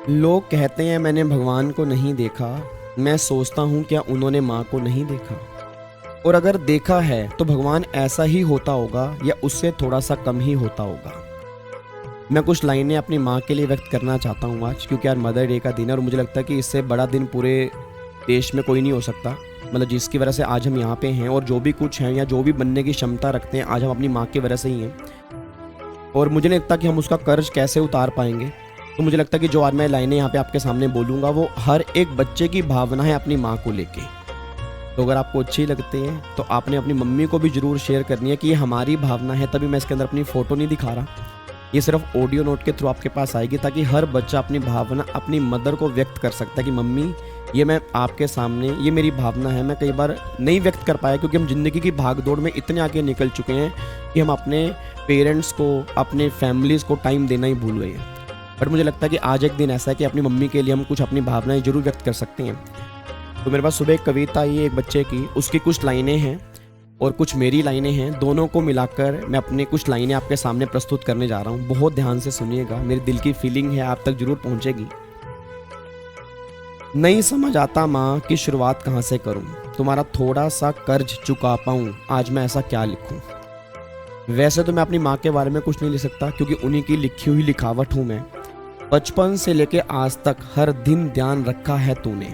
लोग कहते हैं मैंने भगवान को नहीं देखा। मैं सोचता हूँ क्या उन्होंने माँ को नहीं देखा। और अगर देखा है तो भगवान ऐसा ही होता होगा या उससे थोड़ा सा कम ही होता होगा। मैं कुछ लाइनें अपनी माँ के लिए व्यक्त करना चाहता हूँ आज, क्योंकि यार मदर डे का दिन है और मुझे लगता है कि इससे बड़ा दिन पूरे देश में कोई नहीं हो सकता। मतलब जिसकी वजह से आज हम यहाँ पे हैं और जो भी कुछ हैं या जो भी बनने की क्षमता रखते हैं आज हम अपनी माँ की वजह से ही हैं। और मुझे नहीं लगता कि हम उसका कर्ज कैसे उतार पाएंगे। तो मुझे लगता है कि जो आज मैं लाइनें यहाँ पे आपके सामने बोलूँगा वो हर एक बच्चे की भावना है अपनी माँ को लेके। तो अगर आपको अच्छी लगती है तो आपने अपनी मम्मी को भी ज़रूर शेयर करनी है कि ये हमारी भावना है। तभी मैं इसके अंदर अपनी फ़ोटो नहीं दिखा रहा, ये सिर्फ ऑडियो नोट के थ्रू आपके पास आएगी, ताकि हर बच्चा अपनी भावना अपनी मदर को व्यक्त कर सकता है कि मम्मी ये मैं आपके सामने, ये मेरी भावना है। मैं कई बार नहीं व्यक्त कर पाया क्योंकि हम ज़िंदगी की भागदौड़ में इतने आगे निकल चुके हैं कि हम अपने पेरेंट्स को, अपने फैमिलीज़ को टाइम देना ही भूल गए हैं। बट मुझे लगता है कि आज एक दिन ऐसा है कि अपनी मम्मी के लिए हम कुछ अपनी भावनाएं जरूर व्यक्त कर सकते हैं। तो मेरे पास सुबह एक कविता आई है एक बच्चे की, उसकी कुछ लाइनें हैं और कुछ मेरी लाइनें हैं, दोनों को मिलाकर मैं अपनी कुछ लाइनें आपके सामने प्रस्तुत करने जा रहा हूँ। बहुत ध्यान से सुनिएगा, मेरी दिल की फीलिंग है आप तक जरूर पहुँचेगी। नहीं समझ आता माँ कि शुरुआत कहाँ से करूँ, तुम्हारा थोड़ा सा कर्ज चुका पाऊँ, आज मैं ऐसा क्या लिखूँ। वैसे तो मैं अपनी माँ के बारे में कुछ नहीं लिख सकता क्योंकि उन्हीं की लिखी हुई लिखावट हूँ मैं। बचपन से लेके आज तक हर दिन ध्यान रखा है तूने।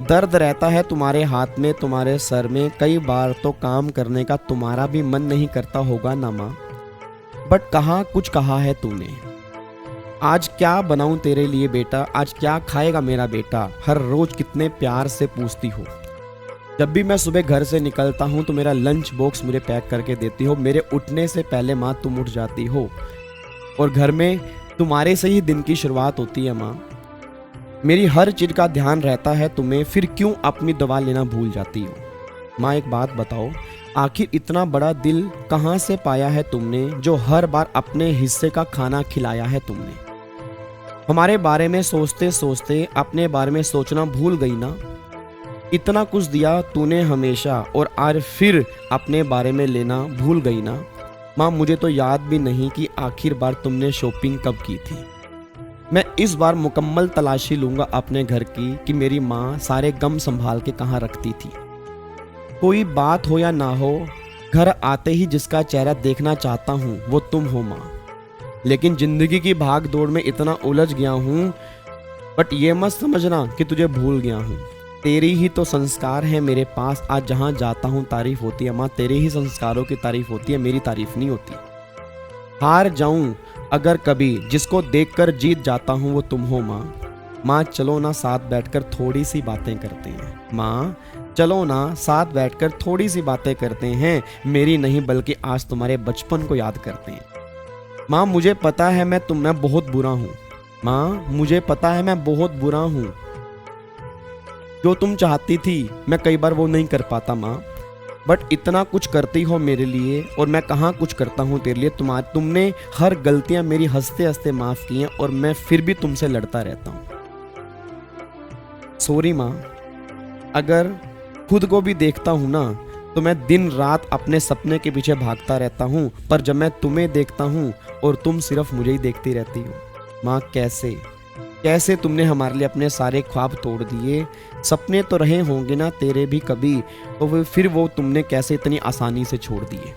दर्द रहता है तुम्हारे हाथ में, तुम्हारे सर में, कई बार तो काम करने का तुम्हारा भी मन नहीं करता होगा ना माँ, बट कहाँ कुछ कहा है तूने। आज क्या बनाऊं तेरे लिए बेटा, आज क्या खाएगा मेरा बेटा, हर रोज कितने प्यार से पूछती हो। जब भी मैं सुबह घर से निकलता हूँ तो मेरा लंच बॉक्स मुझे पैक करके देती हो। मेरे उठने से पहले माँ तुम उठ जाती हो और घर में तुम्हारे से ही दिन की शुरुआत होती है माँ। मेरी हर चीज़ का ध्यान रहता है तुम्हें, फिर क्यों अपनी दवा लेना भूल जाती हो। माँ एक बात बताओ, आखिर इतना बड़ा दिल कहाँ से पाया है तुमने, जो हर बार अपने हिस्से का खाना खिलाया है तुमने। हमारे बारे में सोचते सोचते अपने बारे में सोचना भूल गई ना। इतना कुछ दिया तूने हमेशा और आज फिर अपने बारे में लेना भूल गई ना। माँ मुझे तो याद भी नहीं कि आखिर बार तुमने शॉपिंग कब की थी। मैं इस बार मुकम्मल तलाशी लूंगा अपने घर की कि मेरी माँ सारे गम संभाल के कहाँ रखती थी। कोई बात हो या ना हो, घर आते ही जिसका चेहरा देखना चाहता हूँ वो तुम हो माँ। लेकिन जिंदगी की भाग दौड़ में इतना उलझ गया हूँ, बट ये मत समझना कि तुझे भूल गया हूँ। तेरी ही तो संस्कार है मेरे पास, आज जहाँ जाता हूँ तारीफ होती है माँ। तेरे ही संस्कारों की तारीफ होती है, मेरी तारीफ नहीं होती। हार जाऊं अगर कभी, जिसको देखकर जीत जाता हूँ वो तुम हो माँ। माँ चलो ना साथ बैठकर थोड़ी सी बातें करते हैं। माँ चलो ना साथ बैठकर थोड़ी सी बातें करते हैं, मेरी नहीं बल्कि आज तुम्हारे बचपन को याद करते हैं। माँ मुझे पता है मैं बहुत बुरा हूँ। माँ मुझे पता है मैं बहुत बुरा हूँ। जो तुम चाहती थी मैं कई बार वो नहीं कर पाता माँ, बट इतना कुछ करती हो मेरे लिए और मैं कहाँ कुछ करता हूँ तेरे लिए। तुमने हर गलतियाँ मेरी हंसते हंसते माफ़ की हैं और मैं फिर भी तुमसे लड़ता रहता हूँ। सॉरी माँ, अगर खुद को भी देखता हूँ ना तो मैं दिन रात अपने सपने के पीछे भागता रहता हूँ, पर जब मैं तुम्हें देखता हूँ और तुम सिर्फ मुझे ही देखती रहती हो। माँ कैसे कैसे तुमने हमारे लिए अपने सारे ख्वाब तोड़ दिए। सपने तो रहे होंगे ना तेरे भी कभी, तो फिर वो तुमने कैसे इतनी आसानी से छोड़ दिए।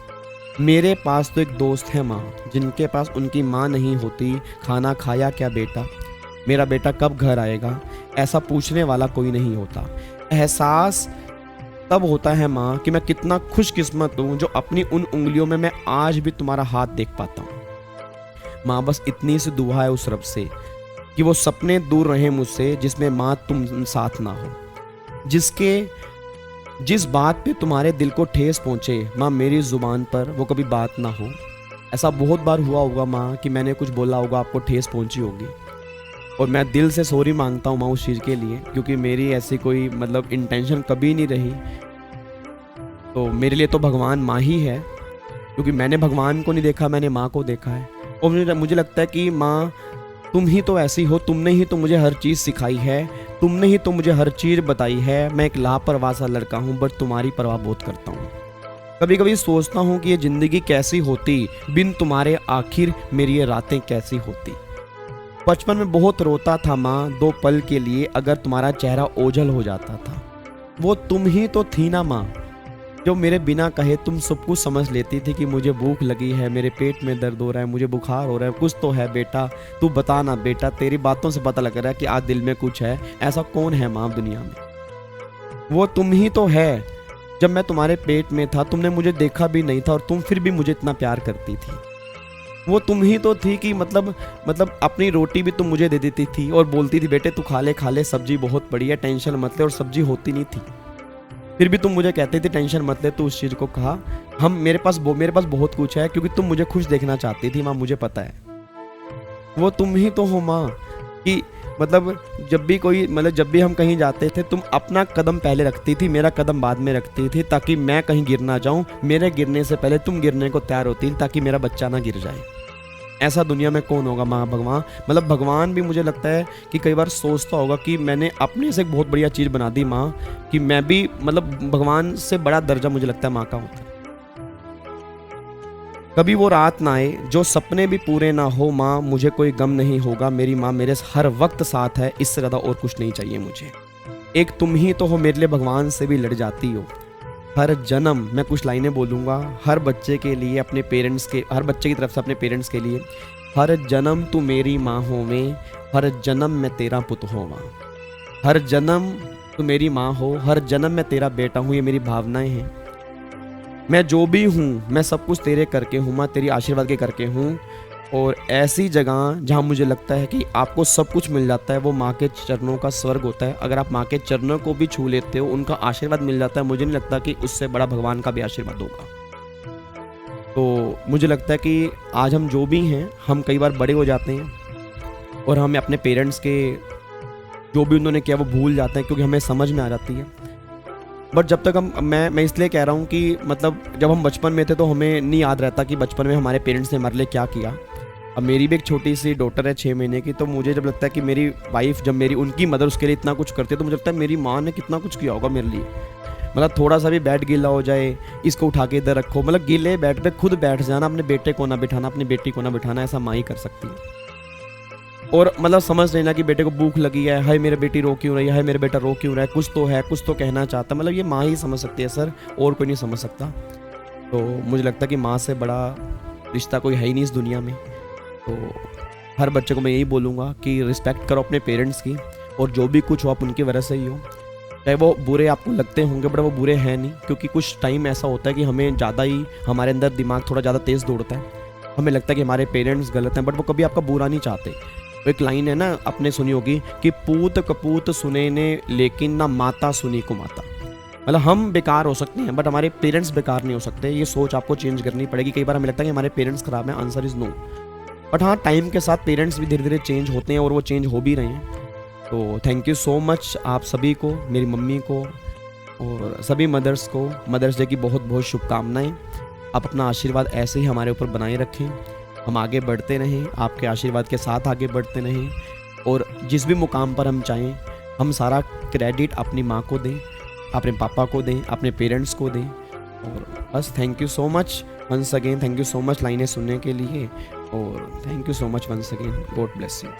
मेरे पास तो एक दोस्त है माँ, जिनके पास उनकी माँ नहीं होती। खाना खाया क्या बेटा, मेरा बेटा कब घर आएगा, ऐसा पूछने वाला कोई नहीं होता। एहसास तब होता है माँ कि मैं कितना खुशकिस्मत हूँ जो अपनी उन उंगलियों में मैं आज भी तुम्हारा हाथ देख पाता हूँ। माँ बस इतनी सी दुआ है उस रब से कि वो सपने दूर रहे मुझसे, जिसमें माँ तुम साथ ना हो। जिस बात पे तुम्हारे दिल को ठेस पहुँचे माँ, मेरी ज़ुबान पर वो कभी बात ना हो। ऐसा बहुत बार हुआ होगा माँ कि मैंने कुछ बोला होगा, आपको ठेस पहुँची होगी, और मैं दिल से सॉरी मांगता हूँ माँ उस चीज़ के लिए, क्योंकि मेरी ऐसी कोई मतलब इंटेंशन कभी नहीं रही। तो मेरे लिए तो भगवान माँ ही है, क्योंकि मैंने भगवान को नहीं देखा, मैंने माँ को देखा है। और मुझे लगता है कि माँ तुम ही तो ऐसी हो, तुमने ही तो मुझे हर चीज़ सिखाई है, तुमने ही तो मुझे हर चीज़ बताई है। मैं एक लापरवाह सा लड़का हूँ, बट तुम्हारी परवाह बहुत करता हूँ। कभी कभी सोचता हूँ कि ये ज़िंदगी कैसी होती बिन तुम्हारे, आखिर मेरी ये रातें कैसी होती। बचपन में बहुत रोता था माँ 2 पल के लिए, अगर तुम्हारा चेहरा ओझल हो जाता था। वो तुम ही तो थी ना माँ, जो मेरे बिना कहे तुम सब कुछ समझ लेती थी कि मुझे भूख लगी है, मेरे पेट में दर्द हो रहा है, मुझे बुखार हो रहा है, कुछ तो है बेटा, तू बता ना बेटा, तेरी बातों से पता लग रहा है कि आज दिल में कुछ है। ऐसा कौन है माँ दुनिया में? वो तुम ही तो है। जब मैं तुम्हारे पेट में था तुमने मुझे देखा भी नहीं था और तुम फिर भी मुझे इतना प्यार करती थी। वो तुम ही तो थी कि मतलब अपनी रोटी भी तुम मुझे दे देती थी और बोलती थी बेटे तू खा ले, सब्जी बहुत बढ़िया, टेंशन मत ले, और सब्जी होती नहीं थी। फिर भी तुम मुझे कहते थे टेंशन मत ले, तू उस चीज़ को कहा। मेरे पास बहुत कुछ है, क्योंकि तुम मुझे खुश देखना चाहती थी माँ, मुझे पता है। वो तुम ही तो हो माँ कि जब भी हम कहीं जाते थे तुम अपना कदम पहले रखती थी, मेरा कदम बाद में रखती थी, ताकि मैं कहीं गिर ना जाऊं। मेरे गिरने से पहले तुम गिरने को तैयार होती थी ताकि मेरा बच्चा ना गिर जाए। ऐसा दुनिया में कौन होगा माँ? भगवान भगवान भी मुझे लगता है कि कई बार सोचता होगा कि मैंने अपने से एक बहुत बढ़िया चीज़ बना दी माँ, कि मैं भी भगवान से बड़ा दर्जा मुझे लगता है माँ का होता है। कभी वो रात ना आए जो सपने भी पूरे ना हो माँ, मुझे कोई गम नहीं होगा, मेरी माँ मेरे हर वक्त साथ है, इससे ज़्यादा और कुछ नहीं चाहिए मुझे। एक तुम ही तो हो, मेरे लिए भगवान से भी लड़ जाती हो। हर जन्म, मैं कुछ लाइनें बोलूँगा हर बच्चे के लिए, अपने पेरेंट्स के, हर बच्चे की तरफ से अपने पेरेंट्स के लिए। हर जन्म तू मेरी माँ हो में, हर जन्म मैं तेरा पुत हो माँ। हर जन्म तू मेरी माँ हो, हर जन्म मैं तेरा बेटा हूँ, ये मेरी भावनाएं हैं। मैं जो भी हूँ मैं सब कुछ तेरे करके हूँ माँ, तेरी आशीर्वाद के करके हूँ। और ऐसी जगह जहाँ मुझे लगता है कि आपको सब कुछ मिल जाता है, वो माँ के चरणों का स्वर्ग होता है। अगर आप माँ के चरणों को भी छू लेते हो, उनका आशीर्वाद मिल जाता है, मुझे नहीं लगता कि उससे बड़ा भगवान का भी आशीर्वाद होगा। तो मुझे लगता है कि आज हम जो भी हैं, हम कई बार बड़े हो जाते हैं और हमें अपने पेरेंट्स के जो भी उन्होंने किया वो भूल जाते हैं, क्योंकि हमें समझ में आ जाती है। बट जब तक मैं इसलिए कह रहा हूँ कि जब हम बचपन में थे तो हमें नहीं याद रहता कि बचपन में हमारे पेरेंट्स ने हमारे लिए क्या किया। अब मेरी भी एक छोटी सी डॉटर है 6 महीने की, तो मुझे जब लगता है कि मेरी वाइफ, जब उनकी मदर उसके लिए इतना कुछ करती है, तो मुझे लगता है मेरी माँ ने कितना कुछ किया होगा मेरे लिए। थोड़ा सा भी बेड गीला हो जाए, इसको उठा के इधर रखो, गीले बेड पे खुद बैठ जाना, अपने बेटे को ना बिठाना, अपनी बेटी को ना बिठाना, ऐसा माँ ही कर सकती है। और समझ लेना कि बेटे को भूख लगी है, हाय मेरा बेटी रो क्यों रही है, हाय मेरा बेटा रो क्यों रहा है, कुछ तो है, कुछ तो कहना चाहता, ये माँ ही समझ सकती है सर, और कोई नहीं समझ सकता। तो मुझे लगता है कि माँ से बड़ा रिश्ता कोई है ही नहीं इस दुनिया में। तो हर बच्चे को मैं यही बोलूँगा कि रिस्पेक्ट करो अपने पेरेंट्स की, और जो भी कुछ हो आप उनकी वजह से ही हो। चाहे वो बुरे आपको लगते होंगे, बट वो बुरे हैं नहीं, क्योंकि कुछ टाइम ऐसा होता है कि हमें ज़्यादा ही, हमारे अंदर दिमाग थोड़ा ज़्यादा तेज़ दौड़ता है, हमें लगता है कि हमारे पेरेंट्स गलत हैं, बट वो कभी आपका बुरा नहीं चाहते। एक लाइन है ना, आपने सुनी होगी कि पूत कपूत सुने ने लेकिन ना माता सुनी को माता। हम बेकार हो सकते हैं बट हमारे पेरेंट्स बेकार नहीं हो सकते। ये सोच आपको चेंज करनी पड़ेगी। कई बार हमें लगता है कि हमारे पेरेंट्स खराब हैं, आंसर इज़ नो। बट हाँ, टाइम के साथ पेरेंट्स भी धीरे धीरे चेंज होते हैं और वो चेंज हो भी रहे हैं। तो थैंक यू सो मच आप सभी को, मेरी मम्मी को और सभी मदर्स को मदर्स डे की बहुत बहुत शुभकामनाएं। आप अपना आशीर्वाद ऐसे ही हमारे ऊपर बनाए रखें, हम आगे बढ़ते रहें, आपके आशीर्वाद के साथ आगे बढ़ते रहें, और जिस भी मुकाम पर हम चाहें हम सारा क्रेडिट अपनी माँ को दें, अपने पापा को दें, अपने पेरेंट्स को दें। और बस thank you so much once again, thank you so much लाइनें सुनने के लिए, और thank you so much once again. God bless you.